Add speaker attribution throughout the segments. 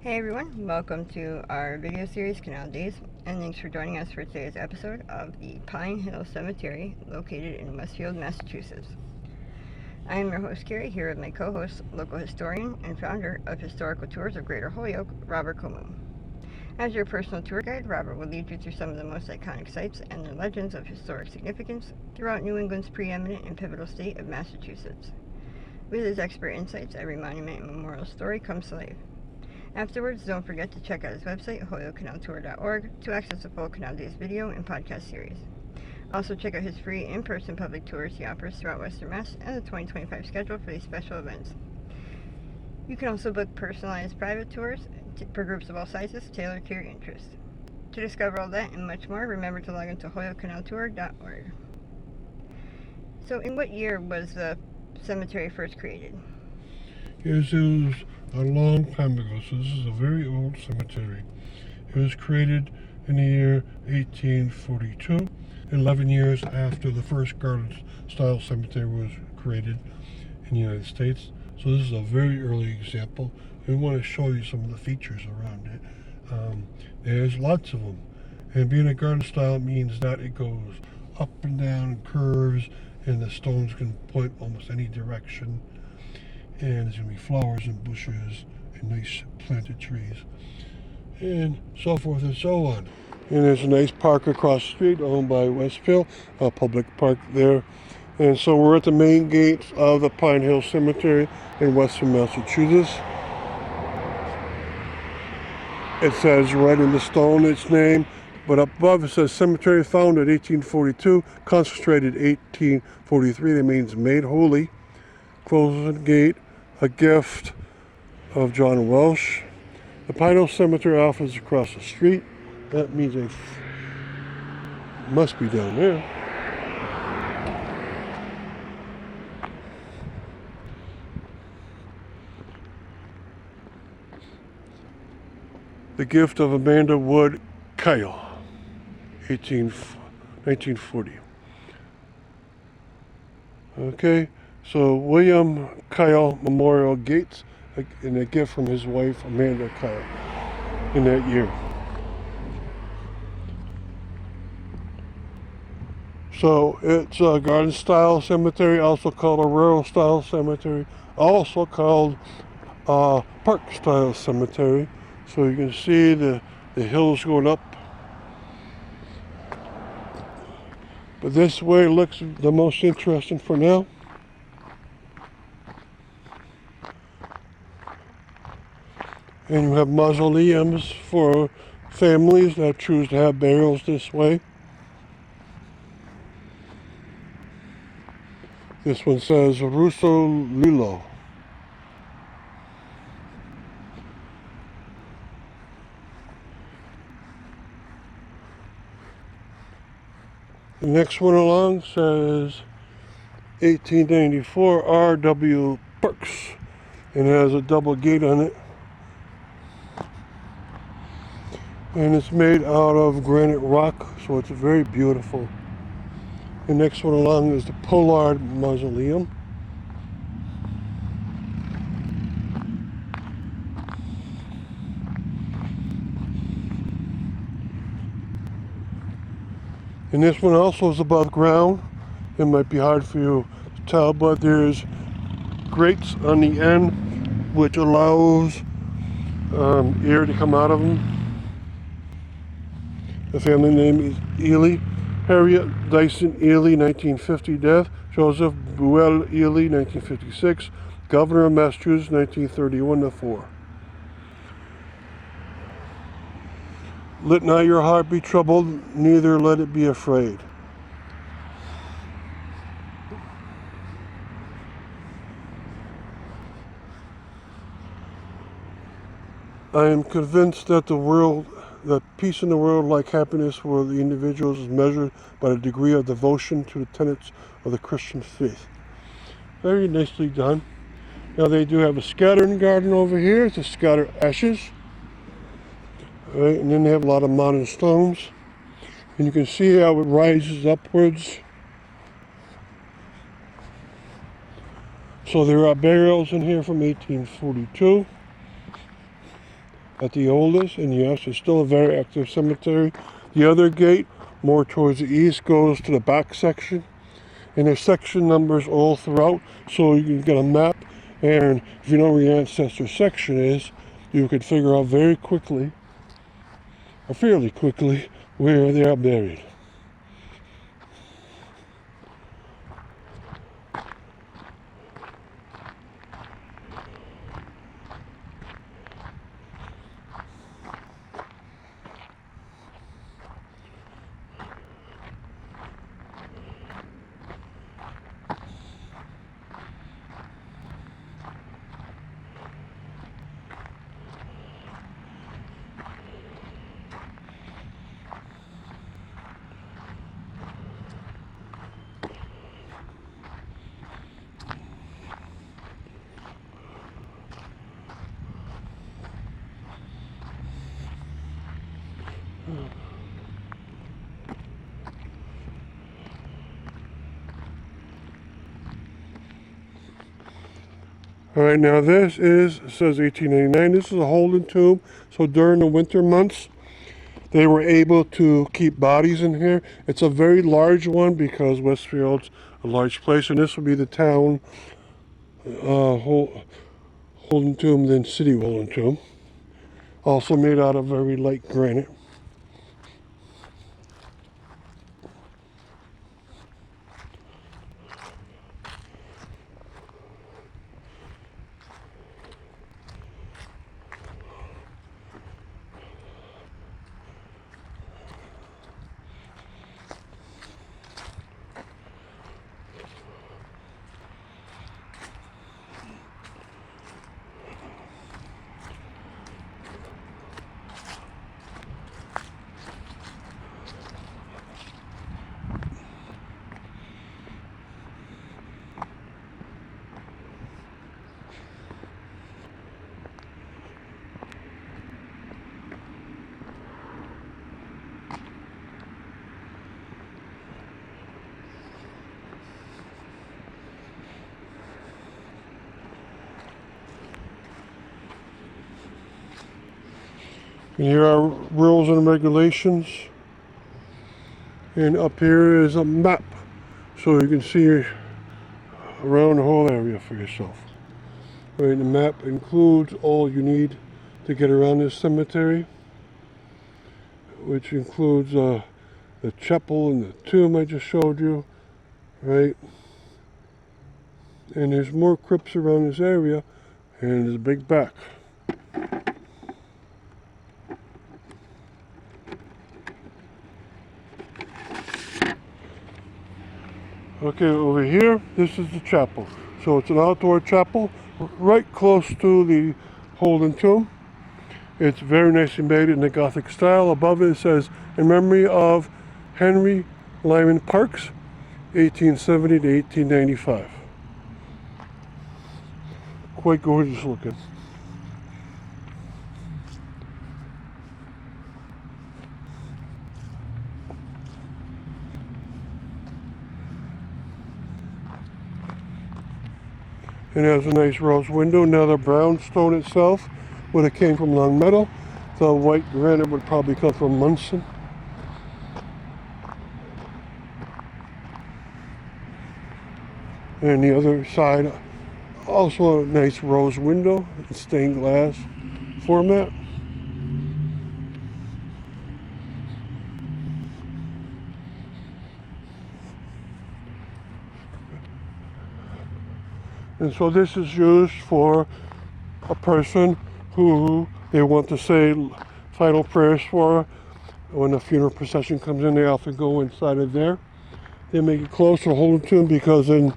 Speaker 1: Hey everyone, welcome to our video series, Canal Days, and thanks for joining us for today's episode of the Pine Hill Cemetery located in Westfield, Massachusetts. I am your host, Carrie, here with my co-host, local historian and founder of Historical Tours of Greater Holyoke, Robert Comu. As your personal tour guide, Robert will lead you through some of the most iconic sites and their legends of historic significance throughout New England's preeminent and pivotal state of Massachusetts. With his expert insights, every monument and memorial story comes to life. Afterwards, don't forget to check out his website, holyokecanaltour.org, to access the full Canal Days video and podcast series. Also, check out his free in-person public tours he offers throughout Western Mass and the 2025 schedule for these special events. You can also book personalized private tours for groups of all sizes tailored to your interests. To discover all that and much more, remember to log into holyokecanaltour.org. So, in what year was the cemetery first created?
Speaker 2: Yes, it was a long time ago, so this is a very old cemetery. It was created in the year 1842, 11 years after the first garden-style cemetery was created in the United States. So this is a very early example. We want to show you some of the features around it. There's lots of them. And being a garden style means that it goes up and down, curves, and the stones can point almost any direction. And there's going to be flowers and bushes and nice planted trees and so forth and so on. And there's a nice park across the street owned by Westfield, a public park there. And so we're at the main gates of the Pine Hill Cemetery in Western Massachusetts. It says right in the stone its name, but up above it says cemetery founded 1842, consecrated 1843. That means made holy. Closing gate, a gift of John Welsh. The Pine Hill Cemetery office is across the street. That means they must be down there. The gift of Amanda Wood Kyle, 1940. Okay. So William Kyle Memorial Gates, and a gift from his wife Amanda Kyle in that year. So it's a garden style cemetery, also called a rural style cemetery, also called a park style cemetery. So you can see the hills going up. But this way looks the most interesting for now. And you have mausoleums for families that choose to have burials this way. This one says Russo Lilo. The next one along says 1894 R.W. Perks, and it has a double gate on it. And it's made out of granite rock, so it's very beautiful. The next one along is the Pollard Mausoleum. And this one also is above ground. It might be hard for you to tell, but there's grates on the end which allows air to come out of them. The family name is Ely. Harriet Dyson Ely, 1950 death. Joseph Buell Ely, 1956. Governor of Massachusetts, 1931 to 4. Let not your heart be troubled, neither let it be afraid. I am convinced that peace in the world, like happiness for the individuals, is measured by the degree of devotion to the tenets of the Christian faith. Very nicely done. Now they do have a scattering garden over here to scatter ashes. All right, and then they have a lot of modern stones. And you can see how it rises upwards. So there are burials in here from 1842. at the oldest, and yes, it's still a very active cemetery. The other gate, more towards the east, goes to the back section, and there's section numbers all throughout, so you can get a map, and if you know where your ancestor section is, you could figure out very quickly, or fairly quickly, where they are buried. All right, now this is, it says 1889. This is a Holden tomb. So during the winter months, they were able to keep bodies in here. It's a very large one because Westfield's a large place, and this would be the town Holden tomb, then city Holden tomb. Also made out of very light granite. And here are rules and regulations. And up here is a map, so you can see around the whole area for yourself. Right, the map includes all you need to get around this cemetery, which includes the chapel and the tomb I just showed you, right? And there's more crypts around this area, and there's a big back. Okay, over here, this is the chapel. So it's an outdoor chapel right close to the Holden tomb. It's very nicely made in the Gothic style. Above it says, in memory of Henry Lyman Parks, 1870 to 1895. Quite gorgeous looking. And it has a nice rose window. Now the brownstone itself would have came from Long Meadow. The white granite would probably come from Munson. And the other side, also a nice rose window in stained glass format. And so this is used for a person who they want to say final prayers for. When the funeral procession comes in, they often go inside of there. They make it close to Holden tomb because in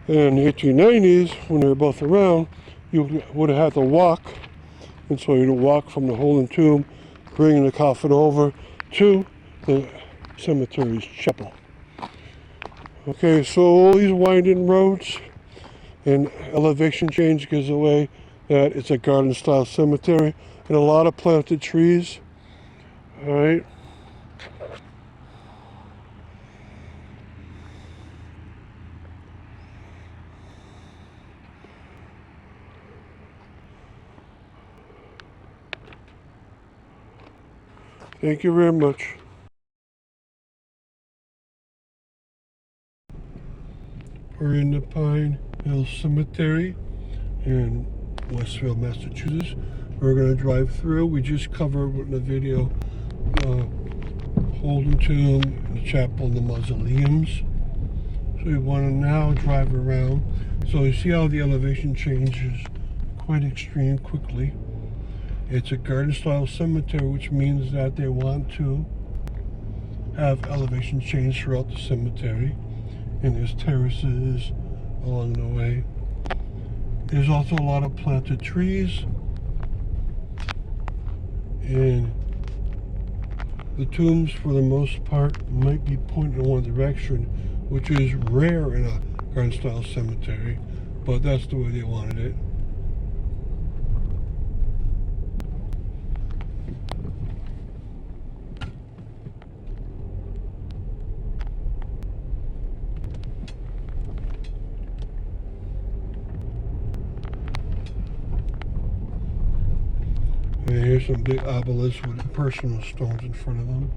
Speaker 2: the 1890s, when they were both around, you would have had to walk. And so you'd walk from the Holden tomb, bringing the coffin over to the cemetery's chapel. Okay, so all these winding roads and elevation change gives away that it's a garden style cemetery and a lot of planted trees. All right. Thank you very much. We're in the Pine Hill Cemetery in Westfield, Massachusetts. We're going to drive through. We just covered in the video Holden Tomb, the chapel, and the mausoleums. So we want to now drive around. So you see how the elevation changes quite extreme quickly. It's a garden style cemetery, which means that they want to have elevation change throughout the cemetery. And there's terraces along the way. There's also a lot of planted trees. And the tombs, for the most part, might be pointing in one direction, which is rare in a garden style cemetery, but that's the way they wanted it. And here's some big obelisks with personal stones in front of them.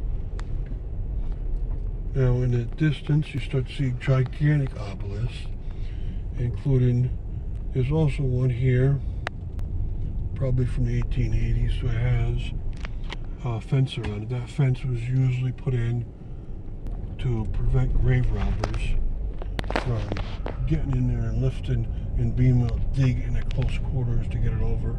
Speaker 2: Now in the distance you start to see gigantic obelisks, including, there's also one here, probably from the 1880s, so it has a fence around it. That fence was usually put in to prevent grave robbers from getting in there and lifting and being able to dig in at close quarters to get it over.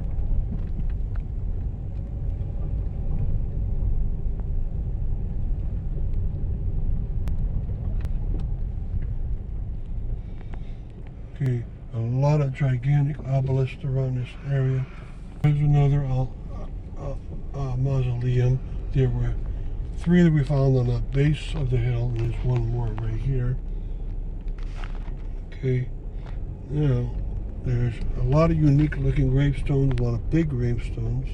Speaker 2: Okay, a lot of gigantic obelisks around this area. There's another mausoleum. There were 3 that we found on the base of the hill, and there's one more right here. Okay, now there's a lot of unique looking gravestones, a lot of big gravestones.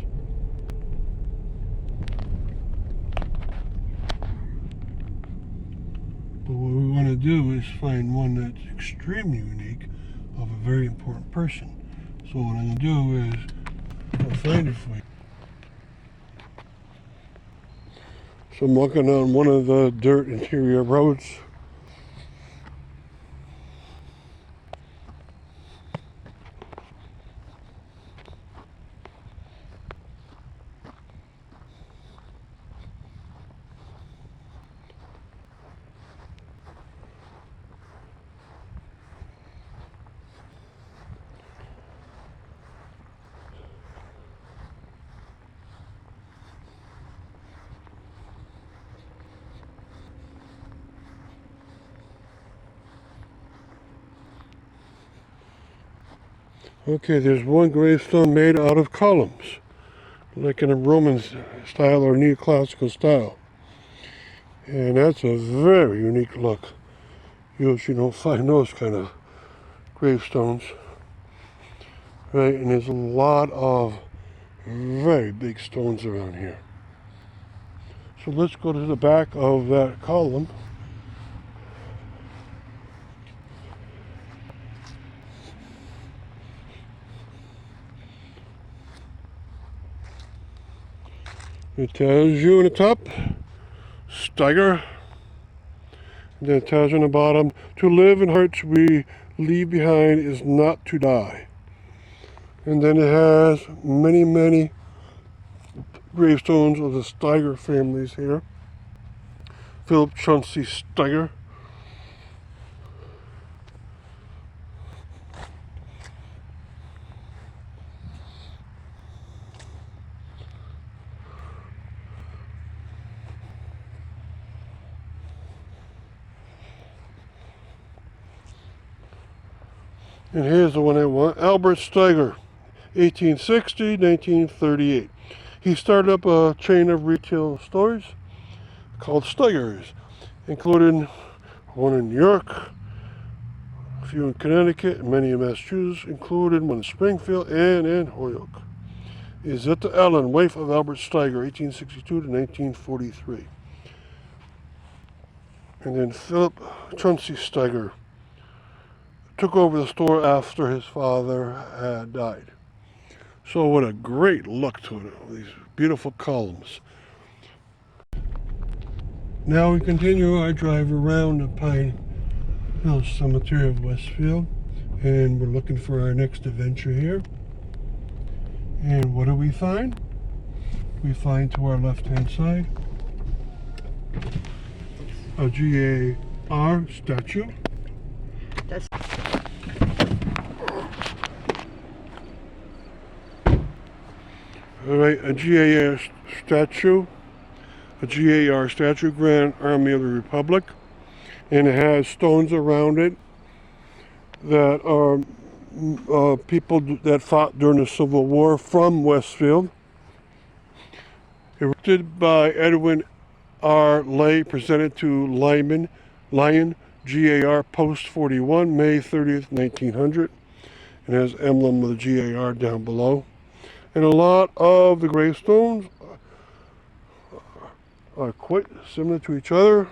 Speaker 2: But what we want to do is find one that's extremely unique of a very important person. So what I'm going to do is I'll find it for you. So I'm walking on one of the dirt interior roads. Okay, there's one gravestone made out of columns, like in a Roman style or neoclassical style. And that's a very unique look. You usually don't find those kind of gravestones. Right, and there's a lot of very big stones around here. So let's go to the back of that column. It tells you in the top, Steiger. And then it tells you on the bottom, to live in hearts we leave behind is not to die. And then it has many, many gravestones of the Steiger families here. Philip Chauncey Steiger. And here's the one I want, Albert Steiger, 1860-1938. He started up a chain of retail stores called Steigers, including one in New York, a few in Connecticut, and many in Massachusetts, including one in Springfield and in Holyoke. Isetta Ellen, wife of Albert Steiger, 1862-1943. And then Philip Chauncey Steiger took over the store after his father had died. So what a great look to it, these beautiful columns. Now we continue our drive around the Pine Hill Cemetery of Westfield, and we're looking for our next adventure here. And what do we find? We find to our left-hand side a GAR statue.
Speaker 1: That's
Speaker 2: All right, a GAR statue, Grand Army of the Republic, and it has stones around it that are people that fought during the Civil War from Westfield. Erected by Edwin R. Lay, presented to Lion GAR Post 41, May 30th, 1900. It has emblem of the GAR down below. And a lot of the gravestones are quite similar to each other,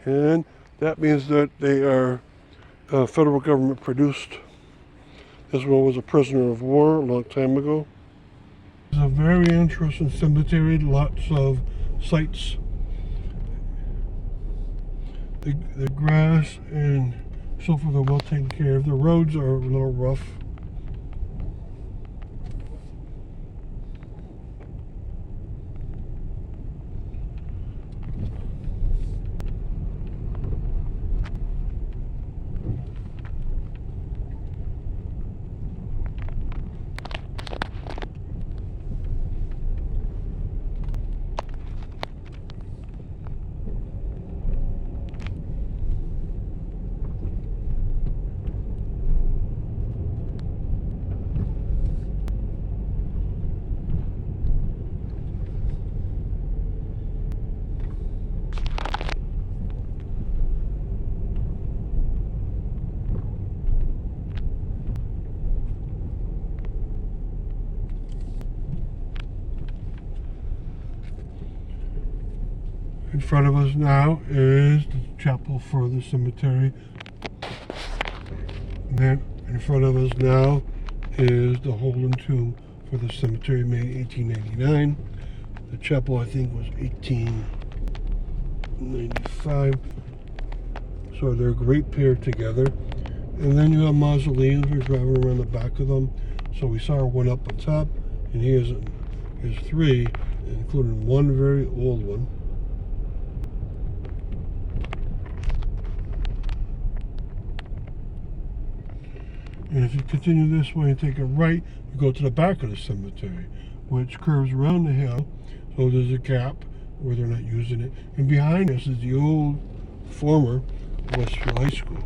Speaker 2: and that means that they are federal government produced. This one was a prisoner of war a long time ago. It's a very interesting cemetery, lots of sites. The grass and so forth are well taken care of. The roads are a little rough. In front of us now is the chapel for the cemetery. And then in front of us now is the Holden tomb for the cemetery, made 1889. The chapel, I think, was 1895. So they're a great pair together. And then you have mausoleums. We're driving around the back of them. So we saw one up on top, and here's three, including one very old one. And if you continue this way and take a right, you go to the back of the cemetery, which curves around the hill. So there's a gap where they're not using it. And behind us is the old former Westfield High School.